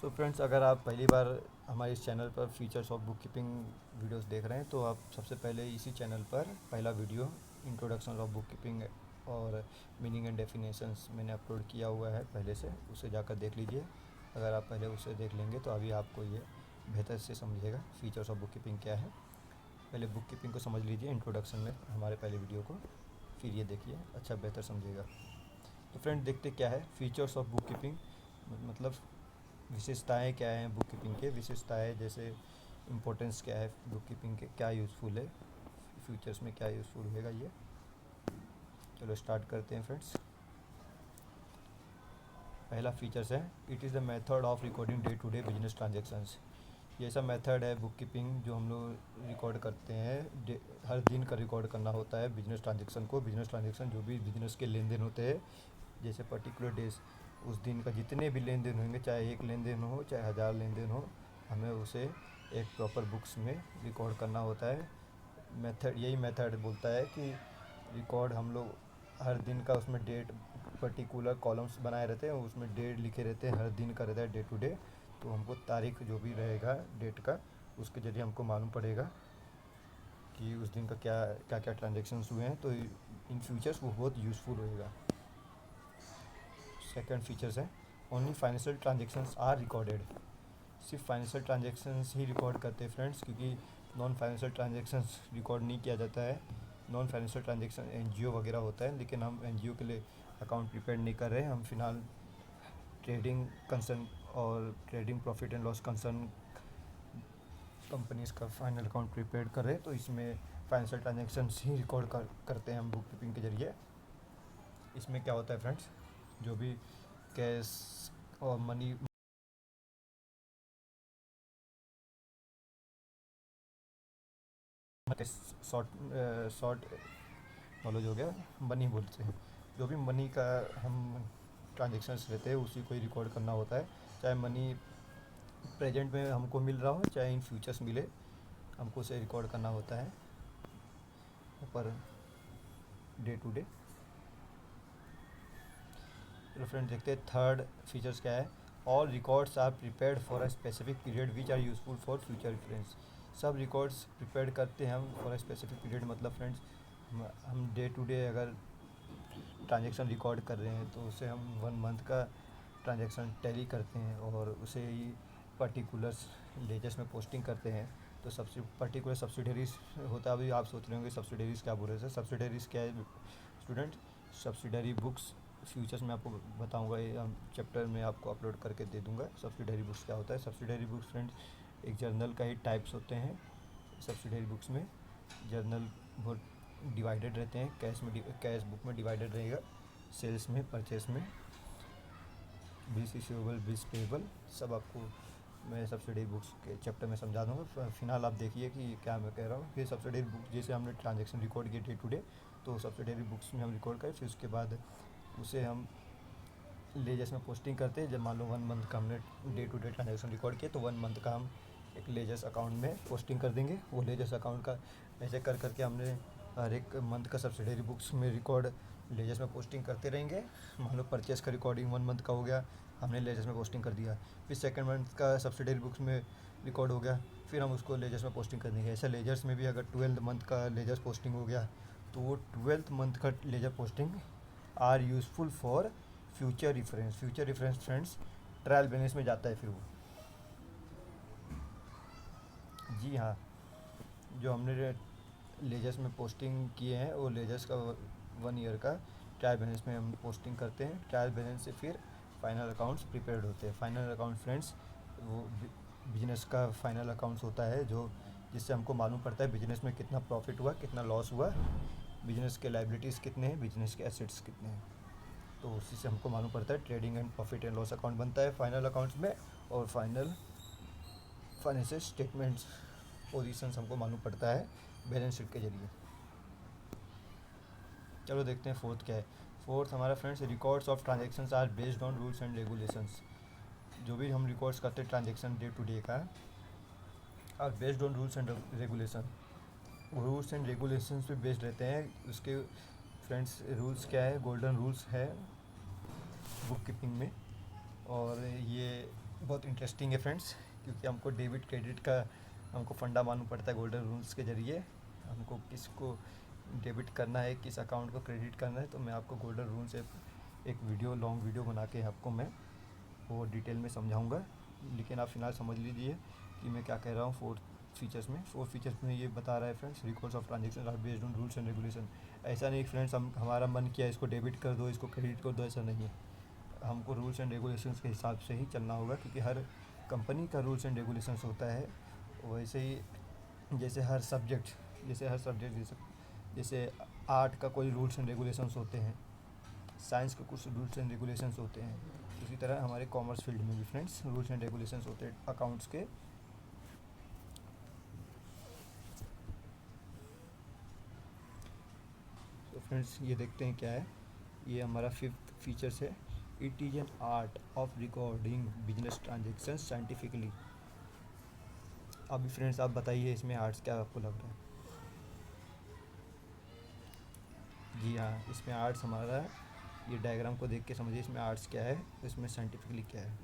So friends, अगर आप पहली बार हमारे इस चैनल पर features of book keeping videos देख रहे हैं तो आप सबसे पहले इसी चैनल पर पहला video introduction of book keeping और मीनिंग एंड डेफिनेशंस मैंने अपलोड किया हुआ है पहले से, उसे जाकर देख लीजिए। अगर आप पहले उसे देख लेंगे तो अभी आपको ये बेहतर से समझेगा फीचर्स ऑफ बुक कीपिंग क्या है। पहले बुक कीपिंग को समझ लीजिए इंट्रोडक्शन में हमारे पहले वीडियो को, फिर ये देखिए, अच्छा बेहतर समझेगा। तो फ्रेंड देखते क्या है फीचर्स ऑफ बुक कीपिंग, मतलब विशेषताएं क्या हैं बुक कीपिंग के, विशेषताएं जैसे इम्पोर्टेंस क्या है बुक कीपिंग के, क्या यूज़फुल है फ्यूचर्स में, क्या यूज़फुल होगा ये। चलो स्टार्ट करते हैं फ्रेंड्स। पहला फीचर्स है it is the method of recording day to day business transactions. ये ऐसा मेथड है बुक कीपिंग जो हम लोग रिकॉर्ड करते हैं, हर दिन का रिकॉर्ड करना होता है बिजनेस ट्रांजेक्शन को। बिजनेस ट्रांजेक्शन जो भी बिजनेस के लेन देन होते हैं, जैसे पर्टिकुलर डेज उस दिन का जितने भी लेन देन होंगे, चाहे एक लेन देन हो चाहे हज़ार लेन देन हो, हमें उसे एक प्रॉपर बुक्स में रिकॉर्ड करना होता है। मेथड यही मेथड बोलता है कि रिकॉर्ड हम लोग हर दिन का, उसमें डेट पर्टिकुलर कॉलम्स बनाए रहते हैं, उसमें डेट लिखे रहते हैं, हर दिन का रहता है डे टू डे। तो हमको तारीख जो भी रहेगा डेट का, उसके ज़रिए हमको मालूम पड़ेगा कि उस दिन का क्या क्या क्या ट्रांजेक्शन्स हुए हैं। तो इन फ्यूचर्स वो बहुत यूज़फुल होएगा। सेकंड फीचर्स है only financial transactions are recorded. सिर्फ फाइनेंशियल ट्रांजेक्शन्स ही रिकॉर्ड करते हैं फ्रेंड्स, क्योंकि नॉन फाइनेंशियल ट्रांजेक्शन्स रिकॉर्ड नहीं किया जाता है। नॉन फाइनेंशियल ट्रांजेक्शन एनजीओ वगैरह होता है, लेकिन हम एनजीओ के लिए अकाउंट प्रिपेयर नहीं कर रहे हैं। हम फिलहाल ट्रेडिंग कंसर्न और trading profit and loss concern companies का फाइनल अकाउंट प्रिपेयर कर रहे हैं, तो इसमें फाइनेंशियल ट्रांजेक्शन्स ही रिकॉर्ड करते हैं हम बुक कीपिंग के ज़रिए। इसमें क्या होता है फ्रेंड्स, जो भी कैश और मनी शॉर्ट शॉर्ट नॉलेज हो गया, मनी बोलते हैं। जो भी मनी का हम ट्रांजेक्शन्स रहते हैं उसी को ही रिकॉर्ड करना होता है, चाहे मनी प्रेजेंट में हमको मिल रहा हो चाहे इन फ्यूचर्स मिले, हमको उसे रिकॉर्ड करना होता है पर डे टू डे। चलो फ्रेंड देखते हैं थर्ड फीचर्स क्या है। All records are prepared for a specific period which are useful for future reference. सब रिकॉर्ड्स प्रिपेयर करते हैं हम फॉर अ स्पेसिफिक पीरियड, मतलब फ्रेंड्स हम डे टू डे अगर ट्रांजेक्शन रिकॉर्ड कर रहे हैं तो उसे हम 1 मंथ का ट्रांजेक्शन टैली करते हैं और उसे ही पर्टिकुलर्स लेजर्स में पोस्टिंग करते हैं। तो सबसे पर्टिकुलर सब्सिडरीज होता है। अभी आप सोच रहे होंगे सब्सिडरीज क्या बोल रहे थे। सब्सिडरीज क्या है स्टूडेंट? सब्सिडरी बुक्स फ्यूचर्स में आपको बताऊंगा, ये चैप्टर में आपको अपलोड करके दे दूंगा। सब्सिडरी बुक्स क्या होता है? सब्सिडरी बुक्स फ्रेंड्स एक जर्नल का ही टाइप्स होते हैं। सब्सिडरी बुक्स में जर्नल बहुत डिवाइडेड रहते हैं, कैश बुक में डिवाइडेड रहेगा, सेल्स में, परचेस में, बिल्स रिसीवेबल, बिल्स पेबल, सब आपको मैं सब्सिडरी बुक्स के चैप्टर में समझा दूँगा। फिलहाल आप देखिए कि क्या मैं कह रहा हूँ। फिर सब्सिडरी बुक जैसे हमने ट्रांजेक्शन रिकॉर्ड किए डे टू डे, तो सब्सिडरी बुक्स में हम रिकॉर्ड करें, फिर उसके बाद उसे हम लेजर्स में पोस्टिंग करते हैं। जब मान लो 1 मंथ का हमने day to day transaction record किया तो 1 मंथ का हम एक लेजर्स अकाउंट में पोस्टिंग कर देंगे। वो लेजर्स अकाउंट का ऐसे कर करके हमने हर एक मंथ का सब्सिडरी बुक्स में रिकॉर्ड लेजर्स में पोस्टिंग करते रहेंगे। मान लो परचेस का रिकॉर्डिंग 1 मंथ का हो गया, हमने लेजर्स में पोस्टिंग कर दिया। फिर सेकेंड मंथ का सब्सिडरी बुक्स में रिकॉर्ड हो गया, फिर हम उसको लेजर्स में पोस्टिंग कर देंगे। ऐसे लेजर्स में भी अगर 12th मंथ का लेजर्स पोस्टिंग हो गया तो वो 12th मंथ का ledger posting are useful for future reference. Future reference friends trial balance में जाता है फिर वो। जी हाँ, जो हमने लेजर्स में पोस्टिंग किए हैं वो लेजर्स का 1 ईयर का ट्रायल बैलेंस में हम पोस्टिंग करते हैं। ट्रायल बैलेंस से फिर फाइनल अकाउंट्स प्रिपेयर्ड होते हैं। फाइनल अकाउंट फ्रेंड्स वो बिजनेस का फाइनल अकाउंट्स होता है, जो जिससे हमको मालूम पड़ता है बिजनेस में कितना प्रॉफिट हुआ, कितना लॉस हुआ, बिजनेस के लाइबिलिटीज़ कितने हैं, बिजनेस के एसेट्स कितने हैं। तो उसी से हमको मालूम पड़ता है। Trading and profit and loss account बनता है फाइनल अकाउंट्स में, और फाइनल फाइनेंशियल स्टेटमेंट्स पोजीशंस हमको मालूम पड़ता है बैलेंस शीट के जरिए। चलो देखते हैं फोर्थ क्या है। फोर्थ हमारा friends records of transactions are based on rules and regulations. जो भी हम रिकॉर्ड्स करते हैं ट्रांजेक्शन डे टू डे का are based on rules and regulation. Rules and regulations पे बेस्ड रहते हैं उसके। फ्रेंड्स रूल्स क्या है? गोल्डन रूल्स है बुक कीपिंग में, और ये बहुत इंटरेस्टिंग है फ्रेंड्स, क्योंकि हमको डेबिट क्रेडिट का हमको फंडा मालूम पड़ता है गोल्डन रूल्स के ज़रिए। हमको किसको डेबिट करना है, किस अकाउंट को क्रेडिट करना है, तो मैं आपको गोल्डन रूल से एक वीडियो लॉन्ग वीडियो बना के आपको मैं वो डिटेल में समझाऊंगा। लेकिन आप फिलहाल समझ लीजिए कि मैं क्या कह रहा हूँ। फोर्थ फीचर्स में ये बता रहा है friends, records of transaction are based on rules and regulation. ऐसा नहीं फ्रेंड्स हम हमारा मन किया इसको डेबिट कर दो, इसको क्रेडिट कर दो, ऐसा नहीं है। हमको रूल्स एंड रेगुलेशंस के हिसाब से ही चलना होगा, क्योंकि हर कंपनी का रूल्स एंड रेगुलेशंस होता है। वैसे ही जैसे आर्ट का कोई रूल्स एंड रेगुलेशंस होते हैं, साइंस के कुछ रूल्स एंड रेगुलेशंस होते हैं, उसी तरह हमारे कॉमर्स फील्ड में भी फ्रेंड्स रूल्स एंड रेगुलेशंस होते हैं अकाउंट्स के। तो फ्रेंड्स ये देखते हैं क्या है। ये हमारा फिफ्थ फीचर्स है, it is an art of recording business transaction scientifically. अभी फ्रेंड्स आप बताइए इसमें आर्ट्स क्या आपको लग रहा है। जी हाँ, इसमें आर्ट्स हमारा, ये डायग्राम को देख के समझिए इसमें आर्ट्स क्या है, इसमें साइंटिफिकली क्या है।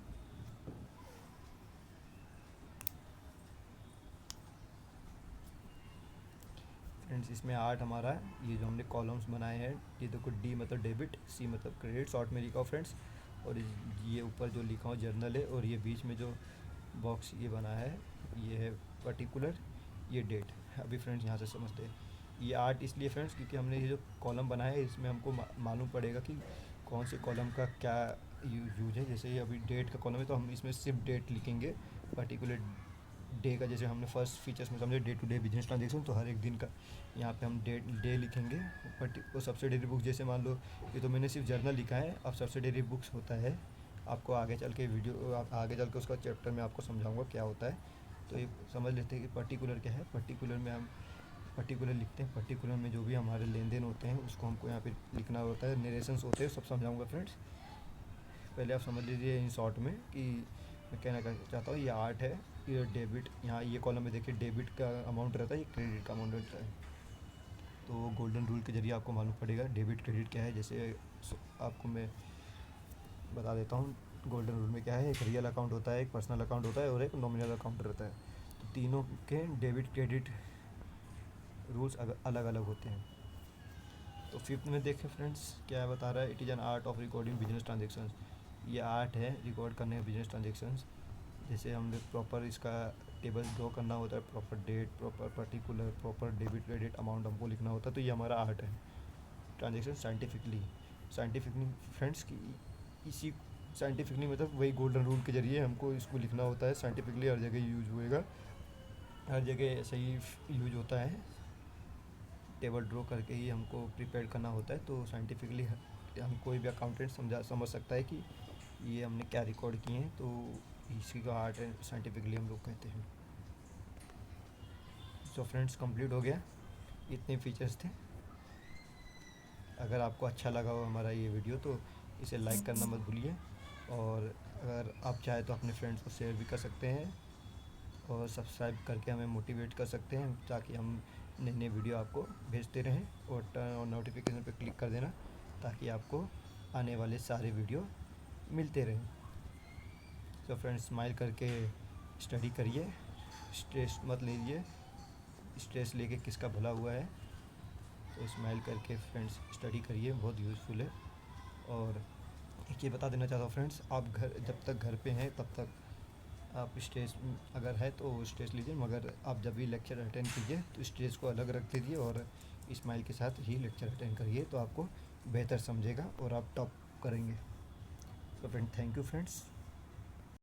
फ्रेंड्स इसमें आर्ट हमारा, ये जो हमने कॉलम्स बनाए हैं, ये देखो डी मतलब डेबिट, सी मतलब क्रेडिट, शॉर्ट में लिखा हो फ्रेंड्स। और ये ऊपर जो लिखा हो जर्नल है, और ये बीच में जो बॉक्स ये बना है ये है पर्टिकुलर, ये डेट। अभी फ्रेंड्स यहाँ से समझते हैं, ये आर्ट इसलिए फ्रेंड्स क्योंकि हमने ये जो कॉलम बनाया है इसमें हमको मालूम पड़ेगा कि कौन से कॉलम का क्या यूज है। जैसे ये अभी डेट का कॉलम है तो हम इसमें सिर्फ डेट लिखेंगे, पर्टिकुलर डे का। जैसे हमने फर्स्ट फीचर्स में समझे day to day business transaction, तो हर एक दिन का यहाँ पे हम डे लिखेंगे। बट वो सब्सिडरी बुक्स, जैसे मान लो ये तो मैंने सिर्फ जर्नल लिखा है, अब सब्सिडरी बुक्स होता है, आपको आगे चल के आगे चल के उसका चैप्टर में आपको समझाऊंगा क्या होता है। तो ये समझ लेते हैं कि पर्टिकुलर क्या है। पर्टिकुलर में हम पर्टिकुलर लिखते हैं, पर्टिकुलर में जो भी हमारे लेन देन होते हैं उसको हमको यहाँ पे लिखना होता है, नरेशंस होते हैं, सब समझाऊंगा फ्रेंड्स। पहले आप समझ लीजिए इन शॉर्ट में कि मैं कहना चाहता हूँ, ये आर्ट है, ये डेबिट, यहाँ ये कॉलम में देखिए डेबिट का अमाउंट रहता है, ये क्रेडिट का अमाउंट रहता है। तो गोल्डन रूल के जरिए आपको मालूम पड़ेगा डेबिट क्रेडिट क्या है। जैसे आपको मैं बता देता हूँ गोल्डन रूल में क्या है। एक रियल अकाउंट होता है, एक पर्सनल अकाउंट होता है, और एक नॉमिनल अकाउंट रहता है। तो तीनों के डेबिट क्रेडिट रूल्स अलग अलग होते हैं। तो फिफ्थ में देखें फ्रेंड्स क्या बता रहा है, it is an art of recording business transactions. ये आर्ट है रिकॉर्ड करने का बिजनेस ट्रांजेक्शन्स। जैसे हमने प्रॉपर इसका टेबल ड्रॉ करना होता है, proper date, proper particular, proper debit credit amount हमको लिखना होता है। तो ये हमारा आर्ट है, ट्रांजेक्शन साइंटिफिकली फ्रेंड्स की। इसी साइंटिफिकली मतलब वही गोल्डन रूल के जरिए हमको इसको लिखना होता है। साइंटिफिकली हर जगह यूज होएगा, हर जगह सही यूज होता है। टेबल ड्रॉ करके ही हमको प्रिपेयर करना होता है। तो साइंटिफिकली हम कोई भी अकाउंटेंट समझ सकता है कि ये हमने क्या रिकॉर्ड किए हैं। तो इसी का आर्ट है, साइंटिफिकली हम लोग कहते हैं। सो फ्रेंड्स कंप्लीट हो गया, इतने फीचर्स थे। अगर आपको अच्छा लगा हो हमारा ये वीडियो तो इसे लाइक करना मत भूलिए, और अगर आप चाहे तो अपने फ्रेंड्स को शेयर भी कर सकते हैं, और सब्सक्राइब करके हमें मोटिवेट कर सकते हैं, ताकि हम नए नए वीडियो आपको भेजते रहें। और टर्न और नोटिफिकेशन पर क्लिक कर देना, ताकि आपको आने वाले सारे वीडियो मिलते रहें। तो फ्रेंड्स स्माइल करके स्टडी करिए, स्ट्रेस मत लीजिए, स्ट्रेस लेके किसका भला हुआ है। तो स्माइल करके फ्रेंड्स स्टडी करिए, बहुत यूज़फुल है। और एक ये बता देना चाहता हूँ फ्रेंड्स, आप जब तक घर पे हैं तब तक आप स्ट्रेस अगर है तो स्ट्रेस लीजिए, मगर आप जब भी लेक्चर अटेंड कीजिए तो स्ट्रेस को अलग रख दीजिए और स्माइल के साथ ही लेक्चर अटेंड करिए, तो आपको बेहतर समझेगा और आप टॉप करेंगे। तो फ्रेंड थैंक यू फ्रेंड्स।